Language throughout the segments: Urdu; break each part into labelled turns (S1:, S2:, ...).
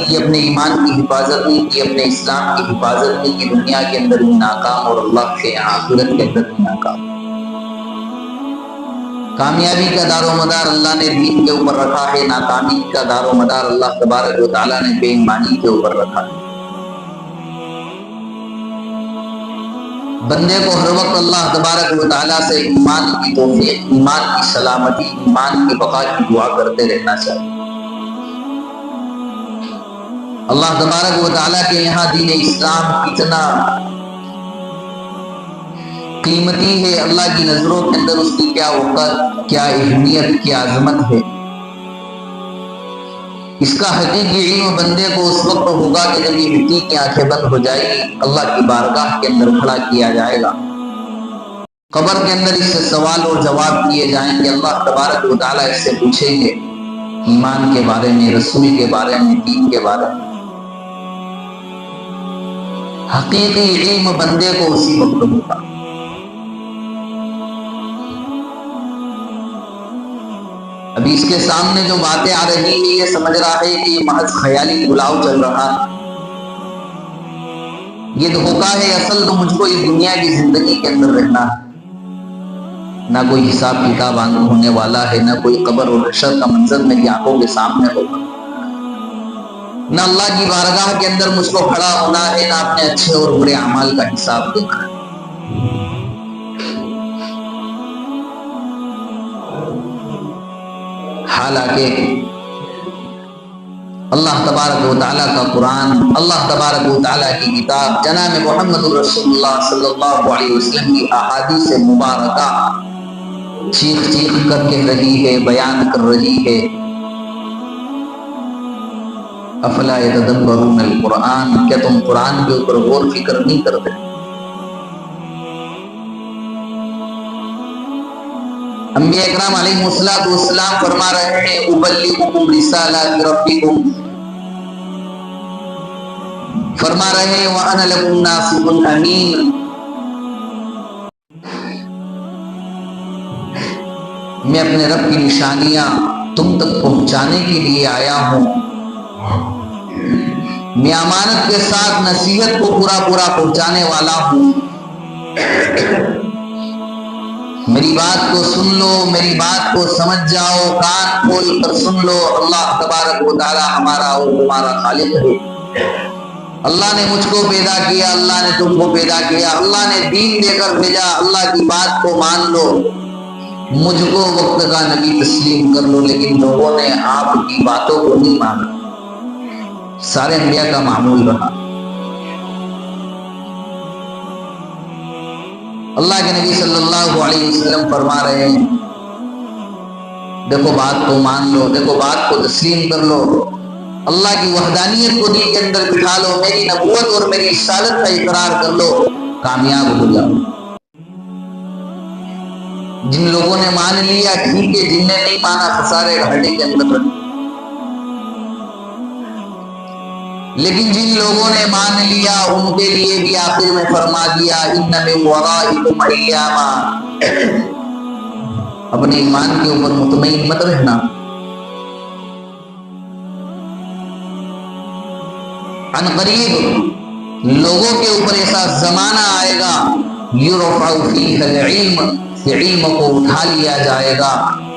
S1: کی، اپنے ایمان کی حفاظت نہیں کی، اپنے اسلام کی حفاظت نہیں کی، دنیا کے اندر بھی ناکام اور اللہ کے آخرت کے اندر بھی ناکام۔ کامیابی کا دار و مدار اللہ نے دین کے اوپر رکھا ہے، ناکامی کا دار و مدار اللہ تبارک و تعالیٰ نے بے ایمانی کے اوپر رکھا ہے۔ بندے کو ہر وقت اللہ تبارک و تعالیٰ سے ایمان کی توفیق، ایمان کی سلامتی، ایمان کی بقا کی دعا کرتے رہنا چاہیے۔ اللہ تبارک و تعالیٰ کے یہاں دین اسلام کتنا قیمتی ہے، اللہ کی نظروں کے اندر اس کی کیا وقت، کیا اہمیت، کیا عظمت ہے، اس کا حقیقی علم بندے کو اس وقت ہوگا کہ جب یہ مٹی کی آنکھیں بند ہو جائے گی، اللہ کی بارگاہ کے اندر کھڑا کیا جائے گا، قبر کے اندر اس سے سوال اور جواب کیے جائیں گے، اللہ تبارک و تعالیٰ اس سے پوچھیں گے ایمان کے بارے میں، رسول کے بارے میں، دین کے بارے میں۔ حقیقی علم بندے کو اسی وقت ہوگا۔ ابھی اس کے سامنے جو باتیں آ رہی ہیں یہ سمجھ رہا ہے کہ یہ محض خیالی بلاؤ چل رہا، یہ دھوکہ ہے، اصل تو مجھ کو اس دنیا کی زندگی کے اندر رہنا ہے، نہ کوئی حساب کتاب ہونے والا ہے، نہ کوئی قبر اور حشر کا منظر میری آنکھوں کے سامنے ہوگا، نہ اللہ کی بارگاہ کے اندر مجھ کو کھڑا ہونا ہے، نہ اپنے اچھے اور برے اعمال کا حساب دینا ہے۔ حالانکہ اللہ تبارک و تعالیٰ کا قرآن، اللہ تبارک و تعالیٰ کی کتاب، جناب محمد رسول اللہ صلی اللہ علیہ وسلم کی احادیث مبارکہ چیخ چیخ کر کہہ رہی ہے، بیان کر رہی ہے، افلا یتدبرون القرآن، کیا تم قرآن کے اوپر غور فکر نہیں کرتے؟ انبیاء اکرام علیہ السلام فرما رہے ہیں ابلغکم رسالات ربکم، فرما رہے ہیں وانا لکم ناصح امین، میں اپنے رب کی نشانیاں تم تک پہنچانے کے لیے آیا ہوں، میں امانت کے ساتھ نصیحت کو پورا پہنچانے والا ہوں، میری بات کو سن لو، میری بات کو سمجھ جاؤ، کان کھول کر سن لو، اللہ تبارک و تعالی ہمارا اور تمہارا خالق ہے، اللہ نے مجھ کو پیدا کیا، اللہ نے تم کو پیدا کیا، اللہ نے دین دے کر بھیجا، اللہ کی بات کو مان لو، مجھ کو وقت کا نبی تسلیم کر لو، لیکن لوگوں نے آپ کی باتوں کو نہیں مانا، سارے انبیاء کا معمول رہا۔ اللہ کے نبی صلی اللہ علیہ وسلم فرما رہے ہیں دیکھو بات کو مان لو، دیکھو بات کو تسلیم کر لو، اللہ کی وحدانیت کو دل کے اندر بٹھا لو، میری نبوت اور میری رسالت کا اقرار کر لو، کامیاب ہو جاؤ۔ جن لوگوں نے مان لیا ٹھیک ہے، جن نے نہیں مانا خسارے گھاٹے کے اندر رکھ، لیکن جن لوگوں نے مان لیا ان کے لیے بھی آخر میں فرما دیا ان من ورائکم ایاما، اپنے ایمان کے اوپر مطمئن مت رہنا، ان قریب لوگوں کے اوپر ایسا زمانہ آئے گا یرفع فیہ العلم، علم کو اٹھا لیا جائے گا،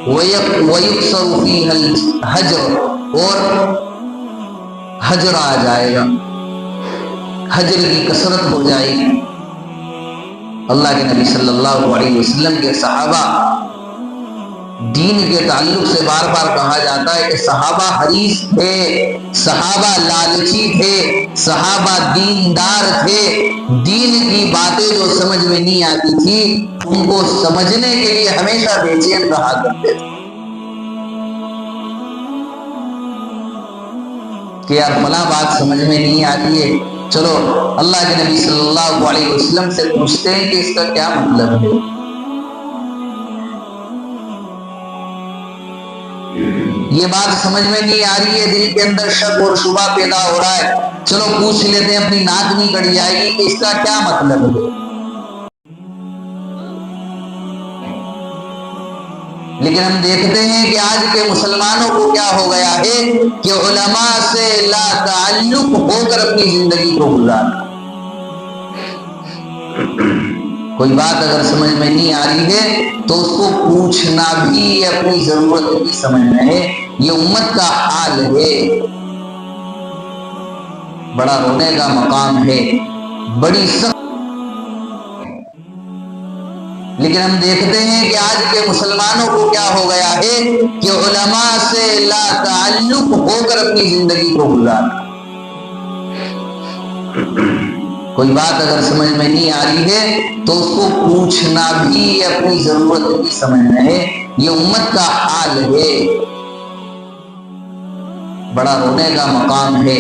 S1: ویکثر فیہ الحجر، اور حجر آ جائے گا، حجر کی کثرت ہو جائے گی۔ اللہ کے نبی صلی اللہ علیہ وسلم کے صحابہ، دین کے تعلق سے بار بار کہا جاتا ہے کہ صحابہ حریص تھے، صحابہ لالچی تھے، صحابہ دیندار تھے، دین کی باتیں جو سمجھ میں نہیں آتی تھی ان کو سمجھنے کے لیے ہمیشہ بے چین رہا کرتے تھے کہ یار فلاں بات سمجھ میں نہیں آتی ہے، چلو اللہ کے نبی صلی اللہ علیہ وسلم سے پوچھتے ہیں کہ اس کا کیا مطلب ہے۔ یہ بات سمجھ میں نہیں آ رہی ہے، دل کے اندر شک اور شبہ پیدا ہو رہا ہے، چلو پوچھ لیتے ہیں، اپنی ناک نہیں کٹ جائے گی کہ اس کا کیا مطلب ہے۔ لیکن ہم دیکھتے ہیں کہ آج کے مسلمانوں کو کیا ہو گیا ہے کہ علماء سے لا تعلق ہو کر اپنی زندگی کو گزارنا. کوئی بات اگر سمجھ میں نہیں آ رہی ہے تو اس کو پوچھنا بھی اپنی ضرورت کی سمجھنا ہے. یہ امت کا حال ہے، بڑا رونے کا مقام ہے، بڑی سخت. لیکن ہم دیکھتے ہیں کہ آج کے مسلمانوں کو کیا ہو گیا ہے کہ علماء سے لا تعلق ہو کر اپنی زندگی کو گزارنا. کوئی بات اگر سمجھ میں نہیں آ رہی ہے تو اس کو پوچھنا بھی اپنی ضرورت کی سمجھنا ہے. یہ امت کا حال ہے، بڑا رونے کا مقام ہے،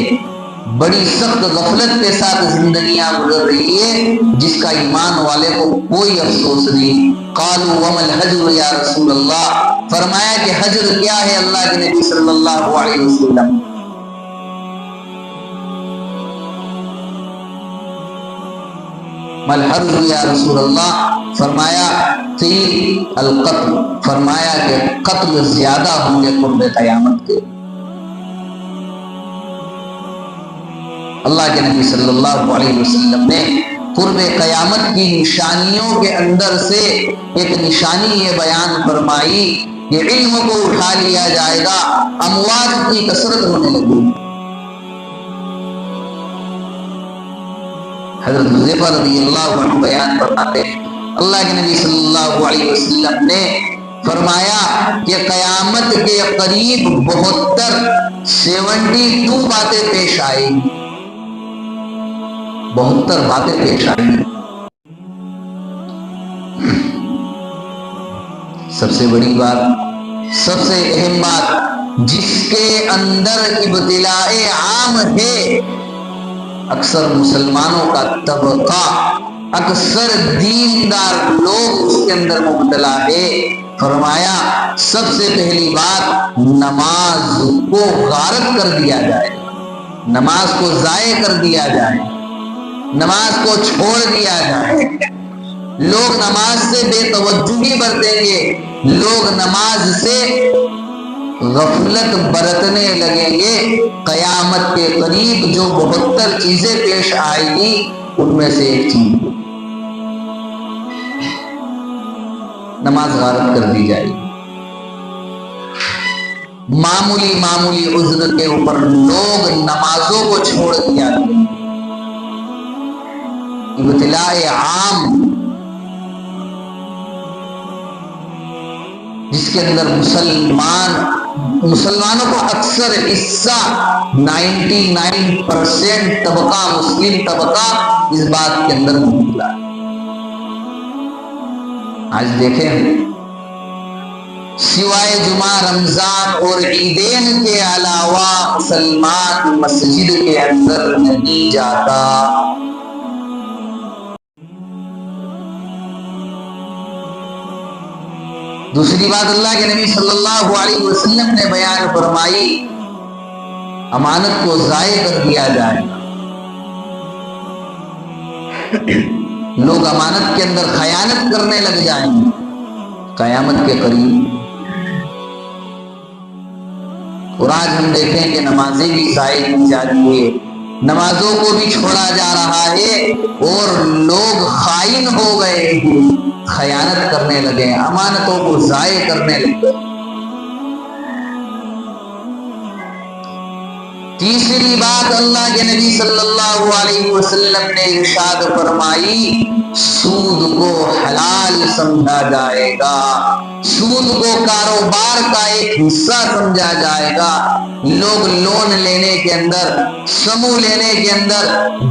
S1: بڑی سخت غفلت کے ساتھ زندگیاں گزر رہی ہے جس کا ایمان والے کو کوئی افسوس نہیں. قالوا وما الحجر یا رسول اللہ، فرمایا کہ حجر کیا ہے اللہ کے نبی صلی اللہ علیہ وسلم. مل حجر یا رسول اللہ، فرمایا قیل القتل، فرمایا کہ قتل زیادہ ہوں گے قرب قیامت کے. اللہ کے نبی صلی اللہ علیہ وسلم نے قرب قیامت کی نشانیوں کے اندر سے ایک نشانی یہ بیان فرمائی کہ علم کو اٹھا لیا جائے گا، اموات کی کثرت ہونے لگی. حضرت حذیفہ رضی اللہ عنہ بیان فرماتے ہیں اللہ کے نبی صلی اللہ علیہ وسلم نے فرمایا کہ قیامت کے قریب 72 باتیں پیش آئیں گی. 72 باتیں پیش آئیں گی. سب سے بڑی بات، سب سے اہم بات جس کے اندر ابتلاء عام ہے، اکثر مسلمانوں کا طبقہ، اکثر دیندار لوگ اس کے اندر مبتلا ہے. فرمایا سب سے پہلی بات نماز کو غارت کر دیا جائے، نماز کو ضائع کر دیا جائے، نماز کو چھوڑ دیا جائے. لوگ نماز سے بے توجہی برتیں گے، لوگ نماز سے غفلت برتنے لگیں گے. قیامت کے قریب جو 72 چیزیں پیش آئے گی ان میں سے ایک چیز نماز غارت کر دی جائے گی. معمولی عذر کے اوپر لوگ نمازوں کو چھوڑ دیا کریں. ابتلاء عام جس کے اندر مسلمانوں کا اکثر حصہ 99% طبقہ، مسلم طبقہ اس بات کے اندر مبتلا ہے. آج دیکھیں سوائے جمعہ، رمضان اور عیدین کے علاوہ مسلمان مسجد کے اندر نہیں جاتا. دوسری بات اللہ کے نبی صلی اللہ علیہ وسلم نے بیان فرمائی امانت کو ضائع کر دیا جائے. لوگ امانت کے اندر خیانت کرنے لگ جائیں گے قیامت کے قریب. اور آج ہم دیکھیں کہ نمازیں بھی ضائع کی جا رہی ہے، نمازوں کو بھی چھوڑا جا رہا ہے اور لوگ خائن ہو گئے، خیانت کرنے لگے، امانتوں کو ضائع کرنے لگے. تیسری بات اللہ کے نبی صلی اللہ علیہ وسلم نے ارشاد فرمائی سود کو حلال سمجھا جائے گا، سود کو کاروبار کا ایک حصہ سمجھا جائے گا. لوگ لون لینے کے اندر، سمو لینے کے اندر،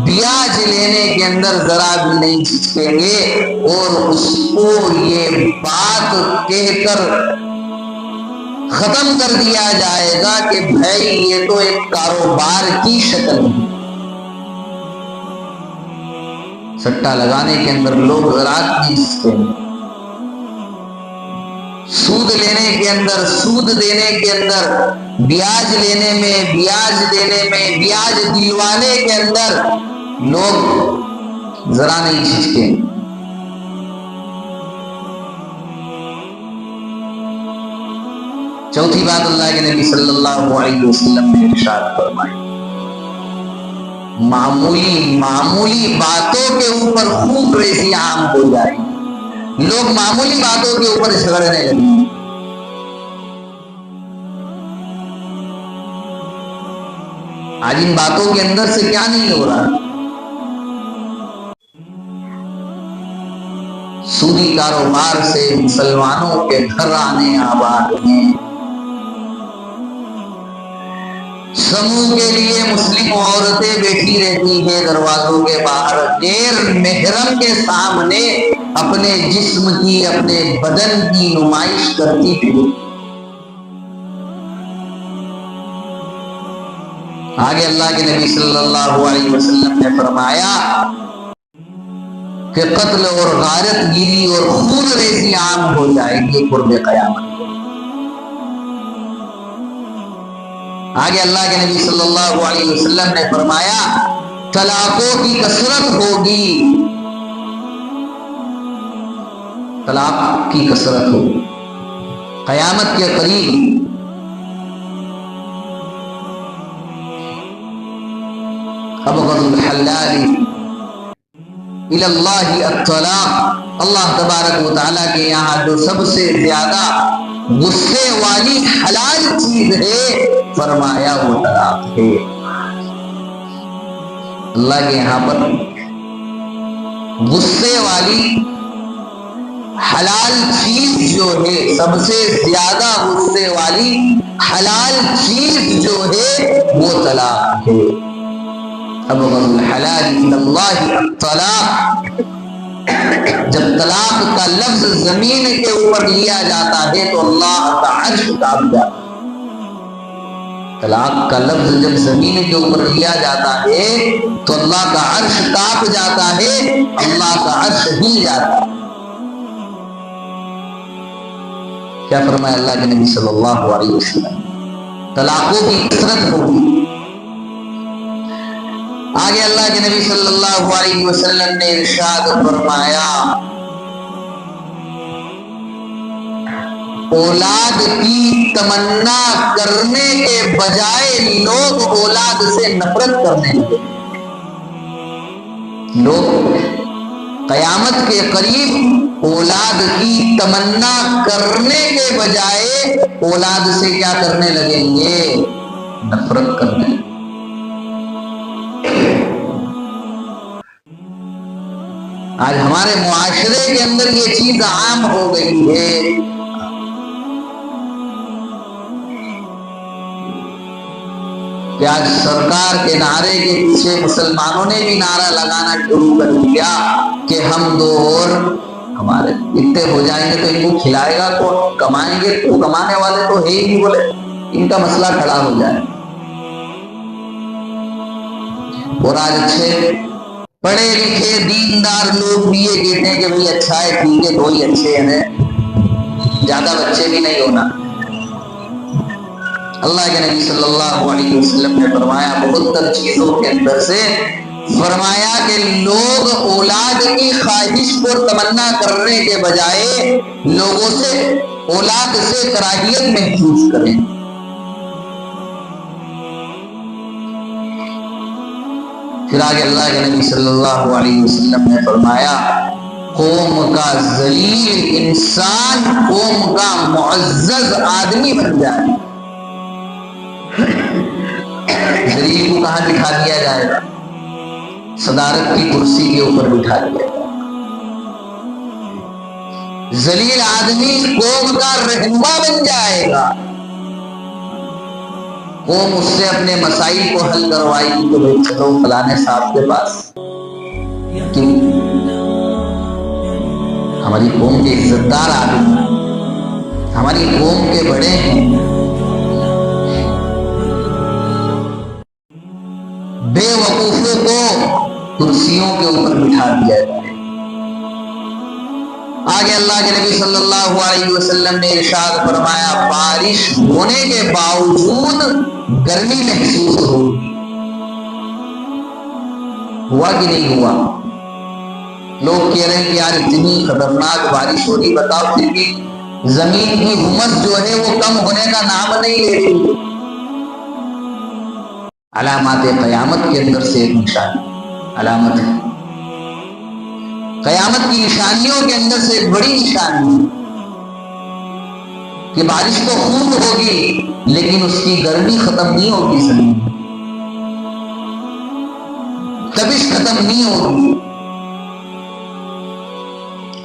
S1: بیاج لینے کے اندر ذرا بھی نہیں جھجکیں گے اور اس کو یہ بات کہہ کر ختم کر دیا جائے گا کہ بھائی یہ تو ایک کاروبار کی شکل ہے. سٹا لگانے کے اندر لوگ ذرا نہیں جھجکتے ہیں، سود لینے کے اندر، سود دینے کے اندر، بیاج لینے میں، بیاج دینے میں، بیاج دلوانے کے اندر لوگ ذرا نہیں جھجکتے. چوتھی بات اللہ کے نبی صلی اللہ علیہ وسلم نے ارشاد فرمائی، معمولی باتوں کے اوپر خوب ریزی عام ہو جائے گی، لوگ معمولی باتوں کے اوپر جھگڑنے لگیں گے۔ آج ان باتوں کے اندر سے کیا نہیں ہو رہا؟ سودی کاروبار سے مسلمانوں کے گھر آنے آباد ہیں، سمو کے لیے مسلم عورتیں بیٹھی رہتی ہیں دروازوں کے باہر، غیر محرم کے سامنے اپنے جسم کی، اپنے بدن کی نمائش کرتی تھی۔ آگے اللہ کے نبی صلی اللہ علیہ وسلم نے فرمایا کہ قتل اور غارت گیری اور خون ریزی عام ہو جائے گی قرب قیامت۔ آگے اللہ کے نبی صلی اللہ علیہ وسلم نے فرمایا طلاقوں کی کثرت ہوگی، طلاق کی کثرت ہوگی قیامت کے قریب۔ ابغض الحلال الی اللہ الطلاق، اللہ تبارک و تعالیٰ کے یہاں جو سب سے زیادہ غصے والی حلال چیز ہے فرمایا وہ طلاق ہے۔ اللہ کے یہاں پر غصے والی حلال چیز جو ہے، سب سے زیادہ غصے والی حلال چیز جو ہے وہ طلاق ہے۔ ابغض الحلال الی اللہ الطلاق، جب طلاق کا لفظ زمین کے اوپر لیا جاتا ہے تو اللہ کا عرش کانپ جاتا ہے۔ طلاق کا لفظ جب زمین کے اوپر لیا جاتا ہے تو اللہ کا عرش کانپ جاتا ہے، اللہ کا عرش ہل جاتا ہے۔ کیا فرمایا اللہ کے نبی صلی اللہ علیہ وسلم؟ طلاقوں کی کثرت ہوگی۔ آگے اللہ کے نبی صلی اللہ علیہ وسلم نے ارشاد فرمایا اولاد کی تمنا کرنے کے بجائے لوگ اولاد سے نفرت کرنے لگے۔ لوگ قیامت کے قریب اولاد کی تمنا کرنے کے بجائے اولاد سے کیا کرنے لگیں گے؟ نفرت کرنے لگیں۔ آج ہمارے معاشرے کے اندر یہ چیز عام ہو گئی ہے۔ کہ آج سرکار کے نعرے کے پیچھے مسلمانوں نے بھی نعرہ لگانا شروع کر دیا کہ ہم دو اور ہمارے اتنے ہو جائیں گے تو ان کو کھلائے گا کون؟ کمائیں گے تو کمانے والے تو ہے ہی نہیں، بولے ان کا مسئلہ کھڑا ہو جائے۔ اور آج اچھے پڑھے لکھے دیندار لوگ بھی یہ کہتے ہیں کہ بھئی اچھا ہے، ٹھیک ہے، کوئی اچھے ہیں، زیادہ بچے بھی نہیں ہونا۔ اللہ کے نبی صلی اللہ علیہ وسلم نے فرمایا بہت تر چیزوں کے اندر سے فرمایا کہ لوگ اولاد کی خواہش کو تمنا کرنے کے بجائے لوگوں سے اولاد سے کراہیت محسوس کریں۔ پھر آگے اللہ کے نبی صلی اللہ علیہ وسلم نے فرمایا قوم کا ذلیل انسان قوم کا معزز آدمی بن جائے۔ ذلیل کو کہاں بٹھا دیا جائے گا؟ صدارت کی کرسی کے اوپر بٹھا دیا جائے گا۔ ذلیل آدمی قوم کا رہنما بن جائے گا۔ قوم اس سے اپنے مسائل کو حل کروائے گی تو بھائی چلو فلانے صاحب کے پاس، کیوں؟ ہماری قوم کے عزت دار آدمی، ہماری قوم کے بڑے ہیں، بے وقوفوں کو کرسیوں کے اوپر بٹھا دیا جائے۔ آگے اللہ کے نبی صلی اللہ علیہ وسلم نے ارشاد فرمایا بارش ہونے کے باوجود گرمی محسوس ہوگی۔ ہوا کہ نہیں ہوا؟ لوگ کہہ رہے ہیں کہ یار اتنی خطرناک بارش ہو رہی، بتاؤ پھر بھی زمین کی ہمت جو ہے وہ کم ہونے کا نام نہیں لے رہی۔ علامات قیامت کے اندر سے ایک نشانی علامت ہے، قیامت کی نشانیوں کے اندر سے ایک بڑی نشانی ہے کہ بارش تو خوب ہوگی لیکن اس کی گرمی ختم نہیں ہوگی، زمین تپش ختم نہیں ہوگی۔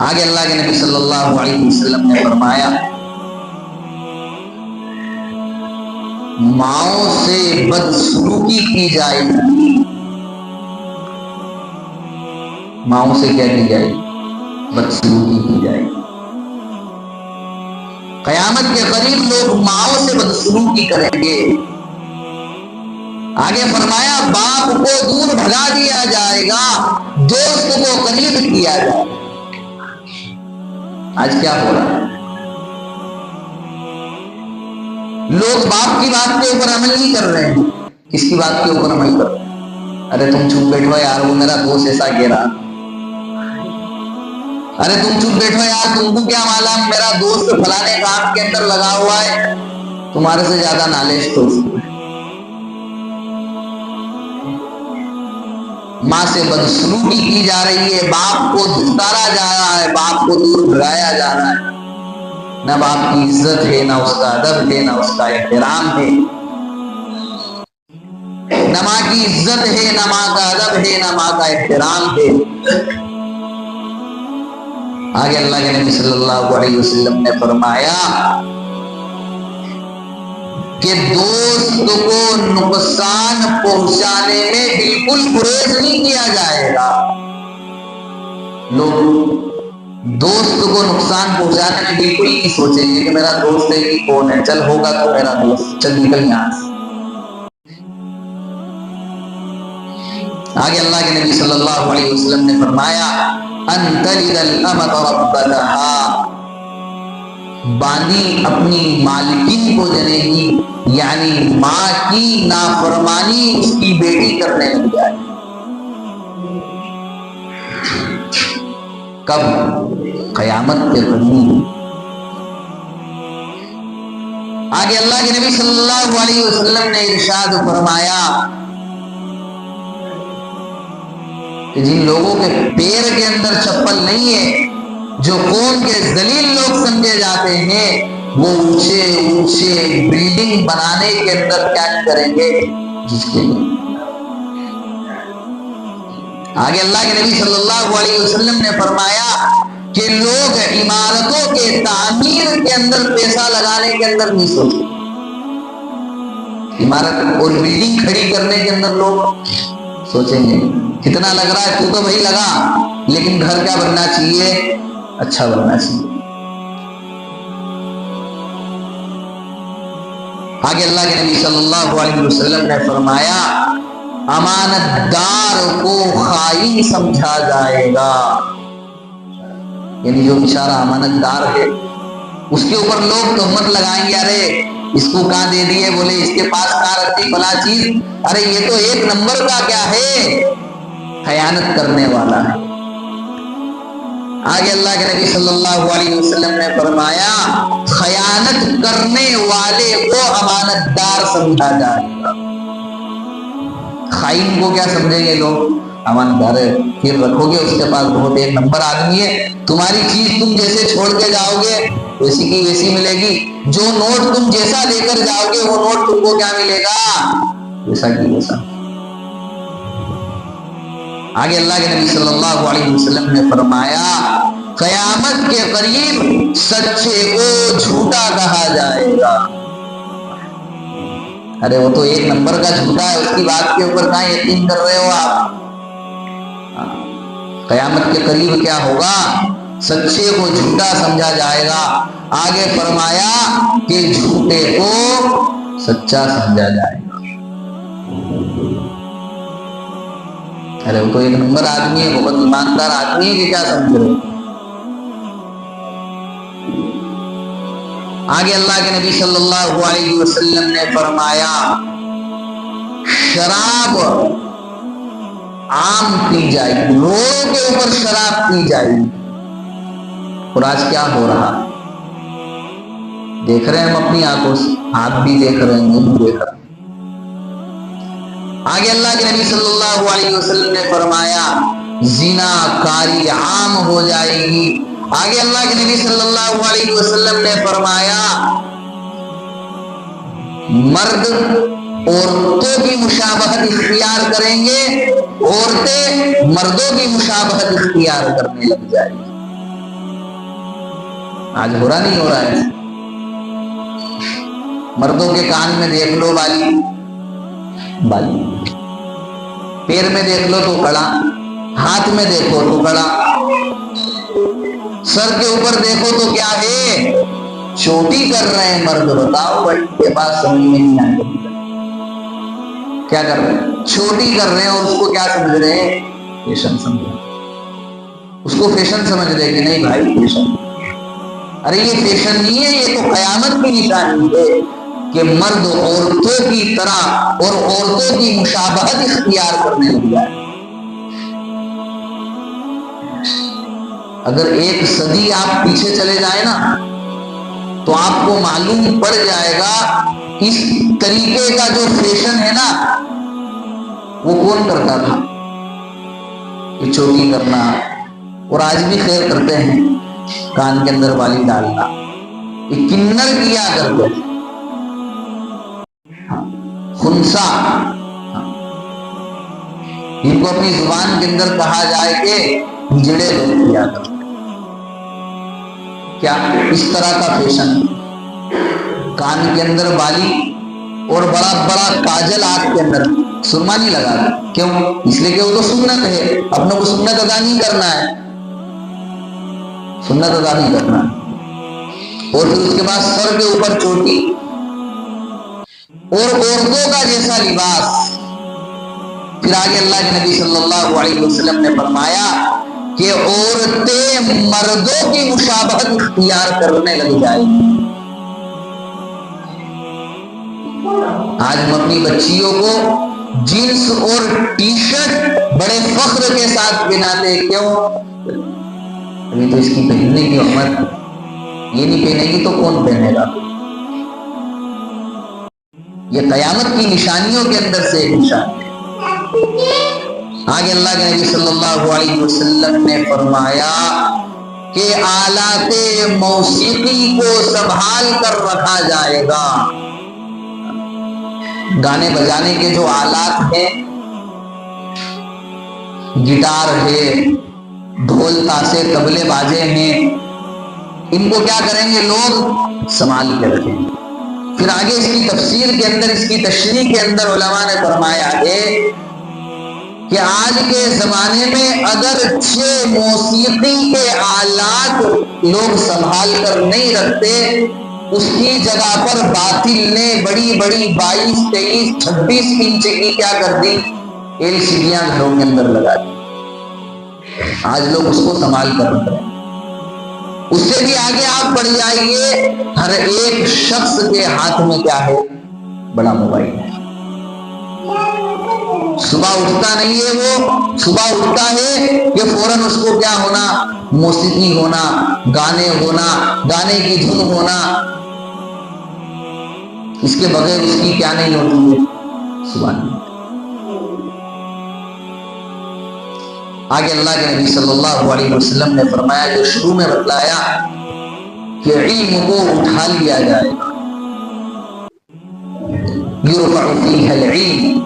S1: آگے اللہ کے نبی صلی اللہ علیہ وسلم نے فرمایا ماؤں سے بدسلوکی کی جائے گی، ماؤں سے کیا کی جائے گی؟ بدسلوکی کی جائے گی۔ قیامت کے قریب لوگ ماؤں سے بدسلوکی کریں گے۔ آگے فرمایا باپ کو دور بھگا دیا جائے گا، دوست کو قریب کیا جائے گا۔ آج کیا ہو رہا ہے؟ لوگ باپ کی بات کے اوپر عمل نہیں کر رہے ہیں، کس کی بات کے اوپر عمل کر رہے ہیں؟ ارے تم چپ بیٹھو یار، وہ میرا دوست ایسا کہہ رہا، ارے تم چپ بیٹھو یار، تم کو کیا معلوم میرا دوست فلانے کام کے اندر لگا ہوا ہے، تمہارے سے زیادہ نالج تو اس کو ہے۔ ماں سے بدسلوکی کی جا رہی ہے، باپ کو دھتکارا جا رہا ہے، باپ کو دور بھگایا جا رہا ہے، نہ باپ کی عزت ہے، نہ اس کا ادب ہے، نہ اس کا احترام ہے، نہ ماں کی عزت ہے، نہ ماں کا ادب ہے، نہ ماں کا احترام ہے۔ آگے اللہ کے نبی صلی اللہ علیہ وسلم نے فرمایا کہ دوست کو نقصان پہنچانے میں بالکل گریز نہیں کیا جائے گا۔ لوگ دوست کو نقصان پہنچانے میں بالکل نہیں سوچیں گے کہ میرا دوست ہے کہ کون ہے، چل ہوگا تو میرا دوست، چل نکل یہاں سے۔ آگے اللہ کے نبی صلی اللہ علیہ وسلم نے فرمایا ان تلد الامۃ ربتہا، باندی اپنی مالکین کو جنے گی، یعنی ماں کی نافرمانی اس کی بیٹی کرنے لگ جائے۔ کب؟ قیامت کے قریب۔ آگے اللہ کے نبی صلی اللہ علیہ وسلم نے ارشاد فرمایا کہ جن لوگوں کے پیر کے اندر چپل نہیں ہے، جو قوم کے ذلیل لوگ سمجھے جاتے ہیں، وہ اونچے اونچے بلڈنگ بنانے کے اندر کیا کریں گے؟ جس کے لیے آگے اللہ کے نبی صلی اللہ علیہ وسلم نے فرمایا کہ لوگ عمارتوں کے تعمیر کے اندر پیسہ لگانے کے اندر نہیں سوچتے، عمارت اور بلڈنگ کھڑی کرنے کے اندر لوگ سوچیں گے کتنا لگ رہا ہے، تو بھائی لگا، لیکن گھر کیا بننا چاہیے؟ اچھا بننا چاہیے۔ آگے اللہ کے نبی صلی اللہ علیہ وسلم نے فرمایا امانت دار کو خائن سمجھا جائے گا، یعنی جو بیچارہ امانت دار ہے اس کے اوپر لوگ تہمت لگائیں گے، ارے اس کو کہاں دے دیے، بولے اس کے پاس کہاں رکھتی فلاں چیز، ارے یہ تو ایک نمبر کا کیا ہے، خیانت کرنے والا ہے۔ آگے اللہ کے نبی صلی اللہ علیہ وسلم نے فرمایا خیانت کرنے والے کو امانت دار سمجھا جائے گا۔ خائن کو کیا سمجھیں گے لوگ؟ امانت دار ہے، پھر رکھو گے اس کے پاس، بہت ایک نمبر آدمی ہے، تمہاری چیز تم جیسے چھوڑ کے جاؤ گے ویسی کی ویسی ملے گی، جو نوٹ تم جیسا لے کر جاؤ گے وہ نوٹ تم کو کیا ملے گا؟ ویسا کی ویسا۔ آگے اللہ کے نبی صلی اللہ علیہ وسلم نے فرمایا قیامت کے قریب سچے کو جھوٹا کہا جائے گا۔ ارے وہ تو ایک نمبر کا جھوٹا ہے، اس کی بات کے اوپر کہاں یقین کر رہے ہو آپ؟ قیامت کے قریب کیا ہوگا؟ سچے کو جھوٹا سمجھا جائے گا۔ آگے فرمایا کہ جھوٹے کو سچا سمجھا جائے گا۔ ارے وہ تو ایک نمبر آدمی ہے، بہت ایماندار آدمی ہے کہ کیا سمجھ رہے؟ آگے اللہ کے نبی صلی اللہ علیہ وسلم نے فرمایا شراب عام پی جائے گی، روڈوں کے اوپر شراب پی جائے گی۔ اور آج کیا ہو رہا ہے؟ دیکھ رہے ہیں ہم اپنی آنکھوں سے، آپ بھی دیکھ رہے ہیں، نہیں دیکھ رہے ہیں۔ آگے اللہ کے نبی صلی اللہ علیہ وسلم نے فرمایا زنا کاری عام ہو جائے گی۔ آگے اللہ کے نبی صلی اللہ علیہ وسلم نے فرمایا مرد عورتوں کی مشابہت اختیار کریں گے، عورتیں مردوں کی مشابہت اختیار کرنے لگ جائیں گی۔ آج ہو رہا نہیں ہو رہا ہے؟ مردوں کے کان میں دیکھ لو بالی، پیر میں دیکھ لو تو کڑا، ہاتھ میں دیکھو تو کڑا، سر کے اوپر دیکھو تو کیا ہے؟ چوٹی کر رہے ہیں مرد۔ بتاؤ بھائی، یہ بات سمجھ میں نہیں آئی، کیا کر رہے ہیں؟ چھوٹی کر رہے ہیں، اور اس کو کیا سمجھ رہے ہیں؟ فیشن سمجھ رہے ہیں، اس کو فیشن سمجھ رہے کہ نہیں بھائی فیشن۔ ارے یہ فیشن نہیں ہے، یہ تو قیامت کی نشانی ہے کہ مرد عورتوں کی طرح اور عورتوں کی مشابہت اختیار کرنے لگ جائے۔ اگر ایک صدی آپ پیچھے چلے جائیں نا تو آپ کو معلوم پڑ جائے گا اس طریقے کا جو فیشن ہے نا وہ کون کرتا تھا؟ یہ چوٹی کرنا، اور آج بھی خیر کرتے ہیں، کان کے اندر بالی ڈالنا، یہ کنر کیا کرتے ہیں، خنسا، ان کو اپنی زبان کے اندر کہا جائے کہ جڑے لوگ کیا کرتے ہیں۔ کیا اس طرح کا فیشن، کان کے اندر بالی اور بڑا بڑا کاجل آنکھ کے اندر، سرما نہیں لگا، کیوں؟ اس لیے کہ وہ تو سنت ہے، اپنے کو سنت ادا نہیں کرنا ہے، سنت ادا نہیں کرنا ہے۔ اور پھر اس کے بعد سر کے اوپر چوٹی اور عورتوں کا جیسا لباس۔ پھر آگے اللہ کے نبی صلی اللہ علیہ وسلم نے فرمایا کہ عورتیں مردوں کی مشابہت اختیار کرنے لگ جائیں۔ آج ہم اپنی بچیوں کو جینس اور ٹی شرٹ بڑے فخر کے ساتھ پہناتے، کیوں؟ ابھی تو اس کی پہننے کی عمر، یہ نہیں پہنے گی تو کون پہنے گا؟ یہ قیامت کی نشانیوں کے اندر سے ایک نشانی ہے۔ آگے اللہ کے نبی صلی اللہ علیہ وسلم نے فرمایا کہ آلات موسیقی کو سنبھال کر رکھا جائے گا۔ گانے بجانے کے جو آلات ہیں، گٹار ہے، ڈھول تاسے طبلے باجے ہیں، ان کو کیا کریں گے لوگ؟ سنبھال کے رکھیں گے۔ پھر آگے اس کی تفسیر کے اندر، اس کی تشریح کے اندر علماء نے فرمایا ہے کہ آج کے زمانے میں اگرچہ موسیقی کے آلات لوگ سنبھال کر نہیں رکھتے، اس کی جگہ پر باطل نے بڑی بڑی 22، 23، 26 انچ کی کیا کر دی؟ LCDیاں گھروں کے اندر لگا دی۔ آج لوگ اس کو سنبھال کر رکھ رہے ہیں۔ اس سے بھی آگے آپ بڑھ جائیے، ہر ایک شخص کے ہاتھ میں کیا ہے؟ بڑا موبائل ہے۔ صبح اٹھتا نہیں ہے، وہ صبح اٹھتا ہے کہ فوراً اس کو کیا ہونا؟ موسیقی ہونا، گانے ہونا، گانے کی دھن ہونا، اس کے بغیر اس کی کیا نہیں ہوتی ہے؟ صبح نہیں۔ آگے اللہ کے نبی صلی اللہ علیہ وسلم نے فرمایا، جو شروع میں بتلایا کہ علم کو اٹھا لیا جائے گا، یرفع فیہ العلم،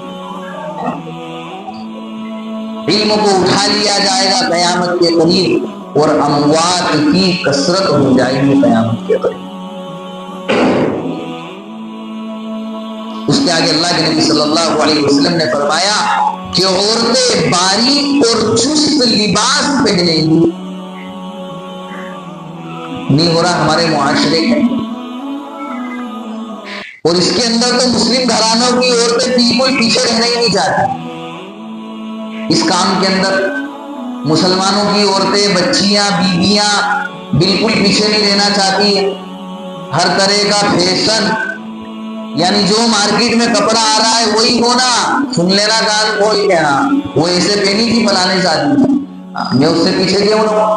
S1: علم کو اٹھا لیا جائے گا قیامت کے قریب، اور اموات کی کثرت ہو جائے گی قیامت کے قریب۔ اس کے آگے اللہ کے نبی صلی اللہ علیہ وسلم نے فرمایا کہ عورتیں باریک اور چست لباس پہنیں گی۔ نہیں ہو رہا ہمارے معاشرے میں، اور اس کے اندر تو مسلم گھرانوں کی عورتیں بالکل پیچھے رہنا ہی نہیں چاہتی۔ اس کام کے اندر مسلمانوں کی عورتیں، بچیاں، بیویاں بالکل پیچھے نہیں رہنا چاہتی ہیں۔ ہر طرح کا فیشن، یعنی جو مارکیٹ میں کپڑا آ رہا ہے وہی ہونا، سن لینا کان کھول کے، ہاں وہ ایسے پہنی تھی فلانے شادی میں، میں اس سے پیچھے کیوں رہوں؟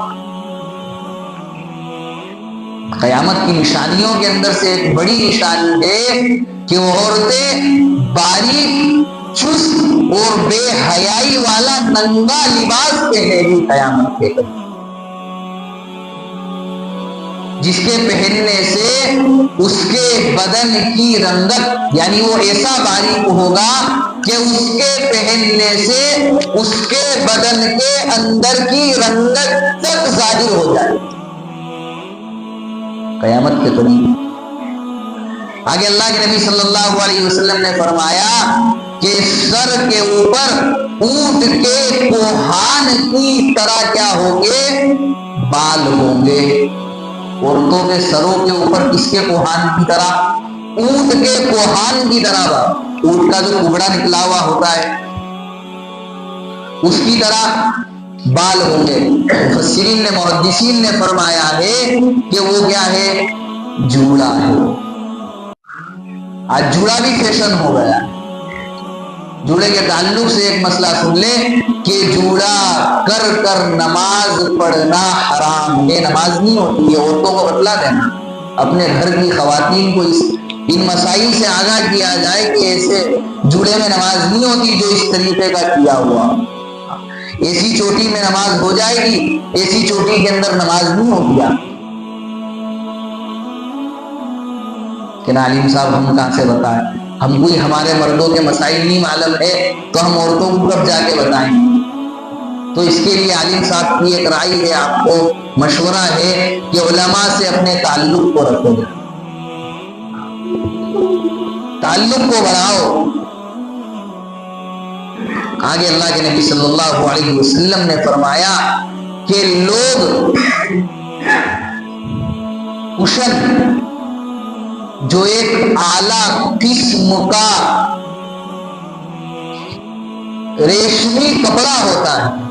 S1: قیامت کی نشانیوں کے اندر سے ایک بڑی نشانی ہے کہ وہ عورتیں باریک چست اور بے حیائی والا ننگا لباس پہنے گی قیامت کے دن، جس کے پہننے سے اس کے بدن کی رنگت، یعنی وہ ایسا باریک ہوگا کہ اس کے پہننے سے اس کے بدن کے اندر کی رنگت تک ظاہر ہو جائے قیامت کے قریب۔ آگے اللہ کے نبی صلی اللہ علیہ وسلم نے فرمایا کہ سر کے اوپر اونٹ کے کوہان کی طرح کیا ہوں گے؟ بال ہوں گے۔ عورتوں کے سروں کے اوپر کس کے کوہان کی طرح؟ اونٹ کے کوہان کی طرح، اونٹ کا جو کبڑا نکلا ہوا ہوتا ہے اس کی طرح بال ہوں گے۔ مفسرین نے، محدثین نے فرمایا ہے کہ وہ کیا ہے؟ جوڑا ہے۔ آج جوڑا بھی فیشن ہو گیا۔ جوڑے کے تعلق سے ایک مسئلہ سن لیں کہ جوڑا کر کر نماز پڑھنا حرام ہے، نماز نہیں ہوتی ہے۔ عورتوں کو بتلا دینا، اپنے گھر کی خواتین کو ان مسائل سے آگاہ کیا جائے کہ ایسے جوڑے میں نماز نہیں ہوتی جو اس طریقے کا کیا ہوا۔ ایسی چوٹی میں نماز ہو جائے گی، ایسی چوٹی کے اندر نماز نہیں ہوگی۔ کہ عالم صاحب ہم کہاں سے بتائیں؟ ہم کوئی ہمارے مردوں کے مسائل نہیں معلوم ہے تو ہم عورتوں کو کب جا کے بتائیں؟ تو اس کے لیے عالم صاحب کی ایک رائے ہے، آپ کو مشورہ ہے کہ علماء سے اپنے تعلق کو رکھو، تعلق کو بڑھاؤ۔ آگے اللہ کے نبی صلی اللہ علیہ وسلم نے فرمایا کہ لوگ کشن، جو ایک اعلیٰ قسم کا ریشمی کپڑا ہوتا ہے،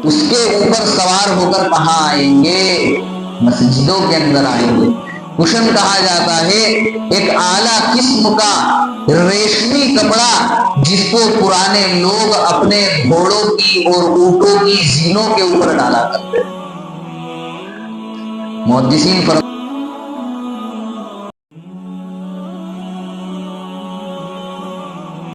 S1: اس کے اوپر سوار ہو کر کہاں آئیں گے؟ مسجدوں کے اندر آئیں گے۔ کشن کہا جاتا ہے ایک اعلیٰ قسم کا ریشمی کپڑا جس کو پرانے لوگ اپنے گھوڑوں کی اور اونٹوں کی زینوں کے اوپر ڈالا کرتے ہیں۔ محدثین